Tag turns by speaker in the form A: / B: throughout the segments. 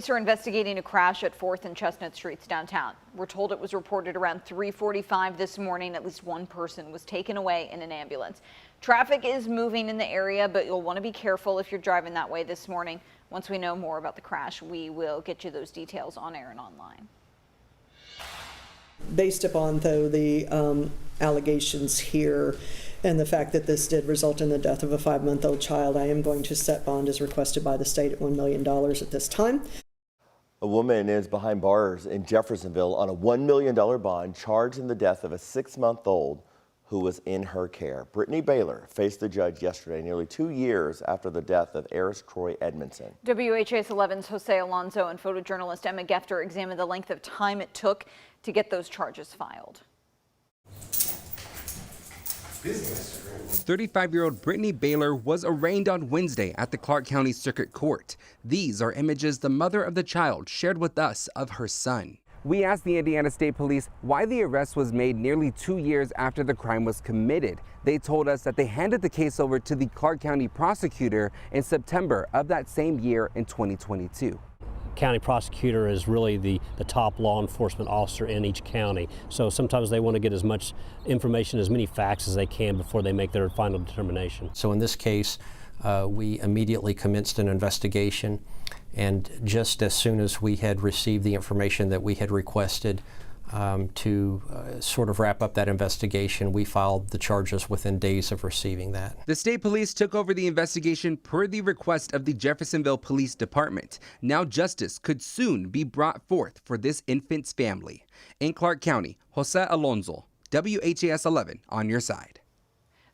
A: Police are investigating a crash at 4th and Chestnut Streets downtown. We're told it was reported around 3:45 this morning. At least one person was taken away in an ambulance. Traffic is moving in the area, but you'll want to be careful if you're driving that way this morning. Once we know more about the crash, we will get you those details on air and online.
B: Based upon, though, the allegations here and the fact that this did result in the death of a 5-month-old child, I am going to set bond as requested by the state at $1 million at this time.
C: A woman is behind bars in Jeffersonville on a $1 million bond charged in the death of a 6-month-old who was in her care. Brittany Baylor faced the judge yesterday, nearly 2 years after the death of heiress Troy Edmondson.
A: WHAS11's Jose Alonso and photojournalist Emma Gefter examined the length of time it took to get those charges filed.
D: 35-year-old Brittany Baylor was arraigned on Wednesday at the Clark County Circuit Court. These are images the mother of the child shared with us of her son. We asked the Indiana State Police why the arrest was made nearly 2 years after the crime was committed. They told us that they handed the case over to the Clark County prosecutor in September of that same year in 2022.
E: County prosecutor is really the top law enforcement officer in each county. So sometimes they want to get as much information, as many facts as they can before they make their final determination.
F: So in this case, we immediately commenced an investigation, and just as soon as we had received the information that we had requested to sort of wrap up that investigation, we filed the charges within days of receiving that.
D: The state police took over the investigation per the request of the Jeffersonville Police Department. Now justice could soon be brought forth for this infant's family. In Clark County, Jose Alonso, WHAS 11 on your side.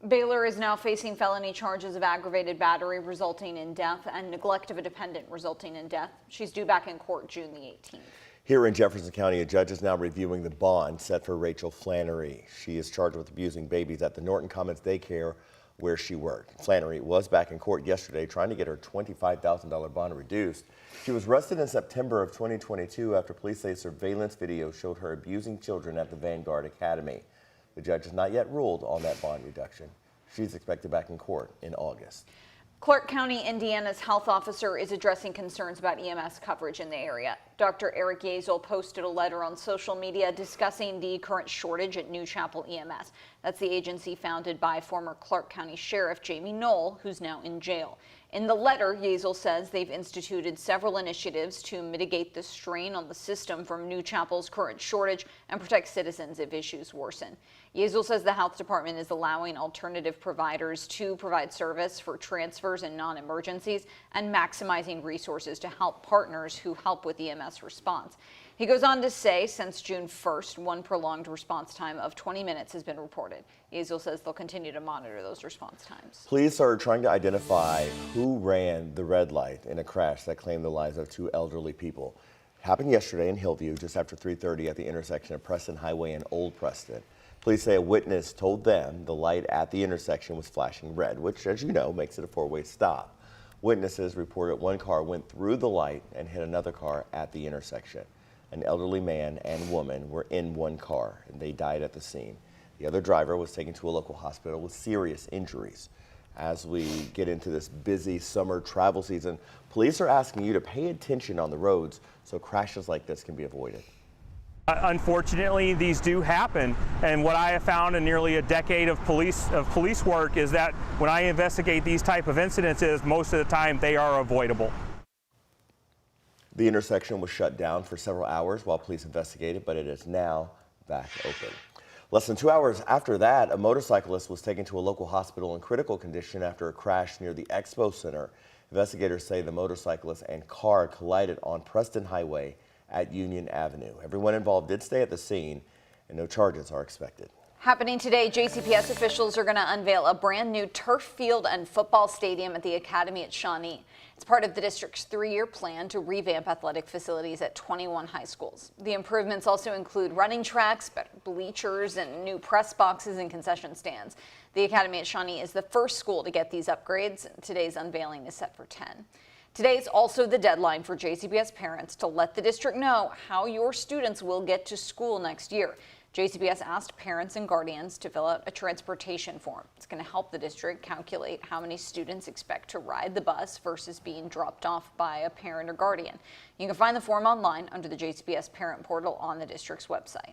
A: Baylor is now facing felony charges of aggravated battery resulting in death and neglect of a dependent resulting in death. She's due back in court June the 18th.
C: Here in Jefferson County, a judge is now reviewing the bond set for Rachel Flannery. She is charged with abusing babies at the Norton Commons daycare where she worked. Flannery was back in court yesterday trying to get her $25,000 bond reduced. She was arrested in September of 2022 after police say surveillance video showed her abusing children at the Vanguard Academy. The judge has not yet ruled on that bond reduction. She's expected back in court in August.
A: Clark County, Indiana's health officer is addressing concerns about EMS coverage in the area. Dr. Eric Yazel posted a letter on social media discussing the current shortage at New Chapel EMS. That's the agency founded by former Clark County Sheriff Jamie Knoll, who's now in jail. In the letter, Yazel says they've instituted several initiatives to mitigate the strain on the system from New Chapel's current shortage and protect citizens if issues worsen. Yazel says the health department is allowing alternative providers to provide service for transfers and non-emergencies and maximizing resources to help partners who help with EMS response. He goes on to say since June 1st, one prolonged response time of 20 minutes has been reported. Yazel says they'll continue to monitor those response times.
C: Police are trying to identify who ran the red light in a crash that claimed the lives of 2 elderly people. It happened yesterday in Hillview just after 3:30 at the intersection of Preston Highway and Old Preston. Police say a witness told them the light at the intersection was flashing red, which, as you know, makes it a 4-way stop. Witnesses reported one car went through the light and hit another car at the intersection. An elderly man and woman were in one car, and they died at the scene. The other driver was taken to a local hospital with serious injuries. As we get into this busy summer travel season, police are asking you to pay attention on the roads so crashes like this can be avoided.
G: Unfortunately, these do happen, and what I have found in nearly a decade of police work is that when I investigate these type of incidences, most of the time they are avoidable.
C: The intersection was shut down for several hours while police investigated, but it is now back open. Less than 2 hours after that, a motorcyclist was taken to a local hospital in critical condition after a crash near the Expo Center. Investigators say the motorcyclist and car collided on Preston Highway at Union Avenue. Everyone involved did stay at the scene, and no charges are expected.
A: Happening today, JCPS officials are going to unveil a brand new turf field and football stadium at the Academy at Shawnee. It's part of the district's 3-year plan to revamp athletic facilities at 21 high schools. The improvements also include running tracks, better bleachers, and new press boxes and concession stands. The Academy at Shawnee is the first school to get these upgrades. Today's unveiling is set for 10. Today is also the deadline for JCPS parents to let the district know how your students will get to school next year. JCPS asked parents and guardians to fill out a transportation form. It's going to help the district calculate how many students expect to ride the bus versus being dropped off by a parent or guardian. You can find the form online under the JCPS parent portal on the district's website.